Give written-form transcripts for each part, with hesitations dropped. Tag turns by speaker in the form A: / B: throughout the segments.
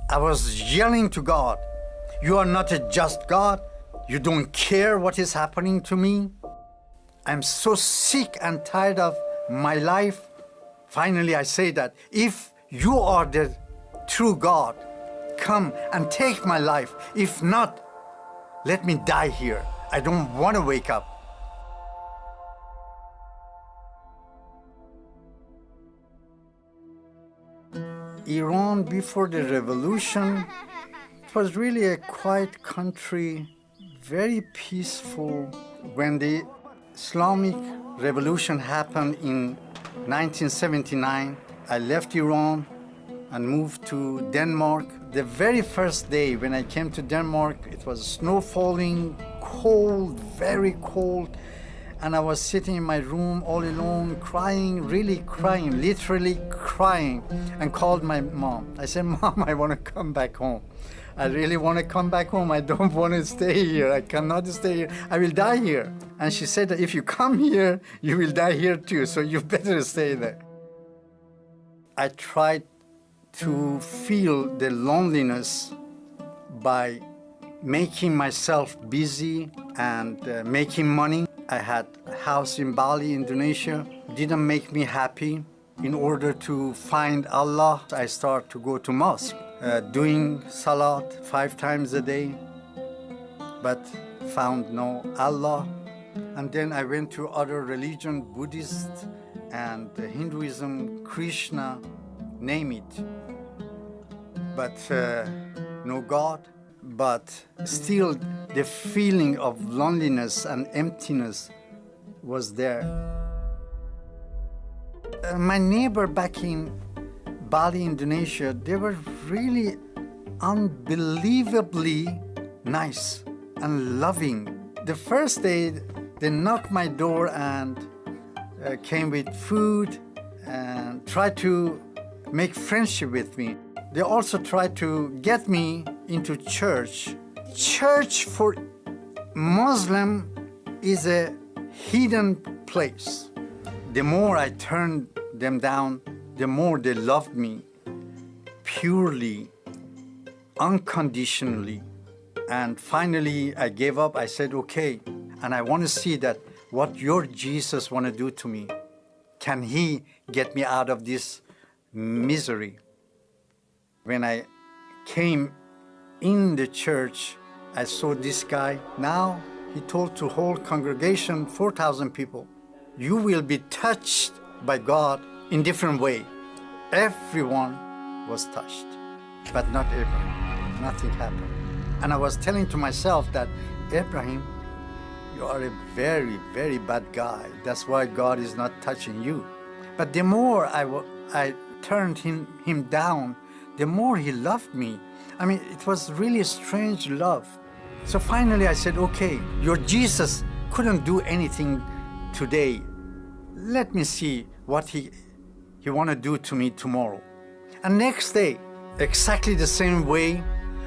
A: I was yelling to God, "You are not a just God. You don't care what is happening to me. I'm so sick and tired of my life." Finally, I say that, "If you are the true God, come and take my life. If not, let me die here. I don't want to wake up." Iran, before the revolution, it was really a quiet country, very peaceful. When the Islamic revolution happened in 1979, I left Iran and moved to Denmark. The very first day when I came to Denmark, it was snow falling, cold, very cold. And I was sitting in my room all alone, crying, really crying, literally crying, and called my mom. I said, "Mom, I want to come back home. I really want to come back home. I don't want to stay here. I cannot stay here. I will die here." And she said that if you come here, you will die here too, so you better stay there. I tried to feel the loneliness by making myself busy and making money. I had a house in Bali, Indonesia. Didn't make me happy. In order to find Allah, I started to go to mosque, doing salat 5 times a day, but found no Allah. And then I went to other religion, Buddhist and Hinduism, Krishna, name it. But no God. But still the feeling of loneliness and emptiness was there. My neighbor back in Bali, Indonesia, they were really unbelievably nice and loving. The first day, they knocked my door and came with food and tried to make friendship with me. They also tried to get me into church. Church for Muslim is a hidden place. The more I turned them down, the more they loved me purely, unconditionally. And finally, I gave up. I said, "Okay, and I want to see that what your Jesus want to do to me. Can he get me out of this misery?" When I came in the church, I saw this guy. Now he told to whole congregation, 4,000 people, "You will be touched by God in different way." Everyone was touched, but not Abraham. Nothing happened. And I was telling to myself that, "Abraham, you are a very, very bad guy. That's why God is not touching you." But the more I turned him down, the more he loved me. I mean, it was really a strange love. So finally I said, "Okay, your Jesus couldn't do anything today. Let me see what he want to do to me tomorrow." And next day, exactly the same way.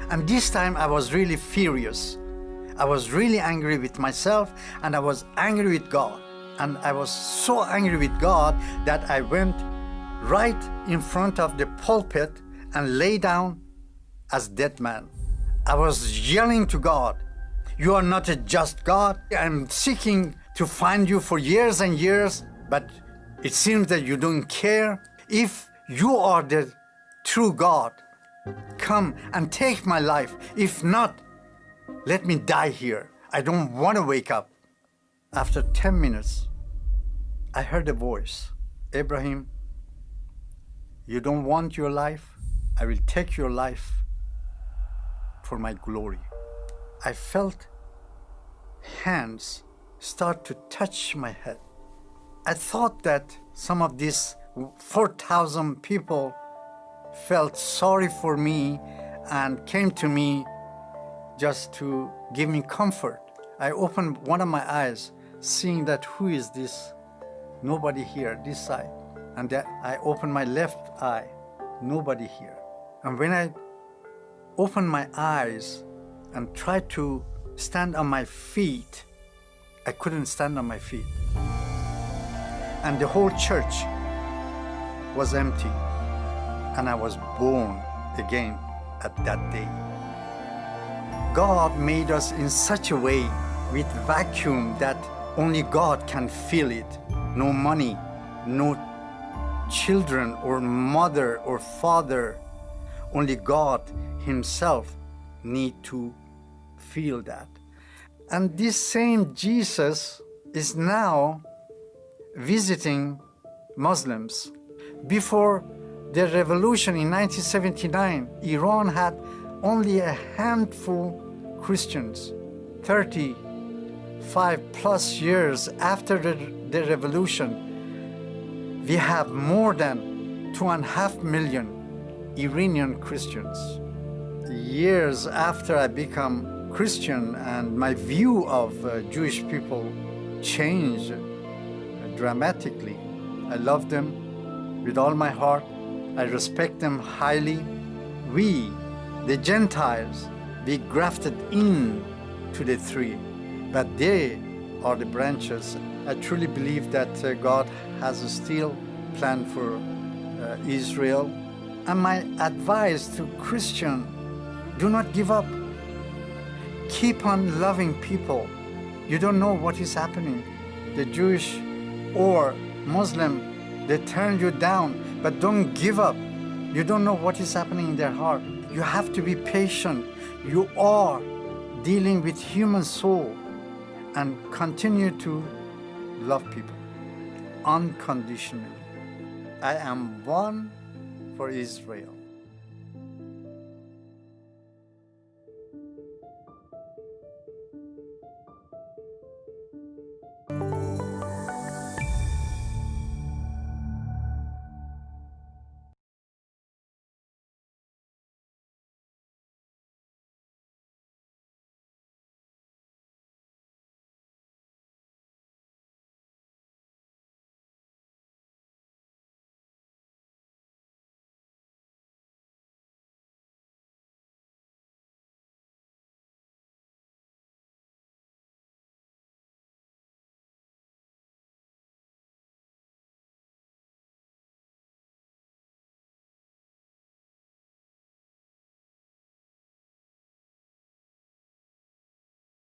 A: And this time I was really furious. I was really angry with myself, and I was angry with God. And I was so angry with God that I went right in front of the pulpit and lay down as dead man. I was yelling to God, "You are not a just God. I'm seeking to find you for years and years, but it seems that you don't care. If you are the true God, come and take my life. If not, let me die here. I don't want to wake up." After 10 minutes, I heard a voice, "Abraham, you don't want your life? I will take your life for my glory." I felt hands start to touch my head. I thought that some of these 4,000 people felt sorry for me and came to me just to give me comfort. I opened one of my eyes, seeing that who is this? Nobody here, this side. And then I opened my left eye, nobody here. And when I opened my eyes and tried to stand on my feet, I couldn't stand on my feet. And the whole church was empty. And I was born again. at that day. God made us in such a way with vacuum that only God can fill it. No money, no children or mother or father. Only God Himself need to feel that. And this same Jesus is now visiting Muslims. Before the revolution in 1979, Iran had only a handful Christians. 35 plus years after the revolution, we have more than 2.5 million Iranian Christians. Years after I become Christian and my view of Jewish people changed dramatically. I love them with all my heart. I respect them highly. We, the Gentiles, we grafted in to the tree, but they are the branches. I truly believe that God has a still plan for Israel. And my advice to Christian, do not give up. Keep on loving people. You don't know what is happening. The Jewish or Muslim, they turn you down, but don't give up. You don't know what is happening in their heart. You have to be patient. You are dealing with human soul, and continue to love people unconditionally. I am one for Israel.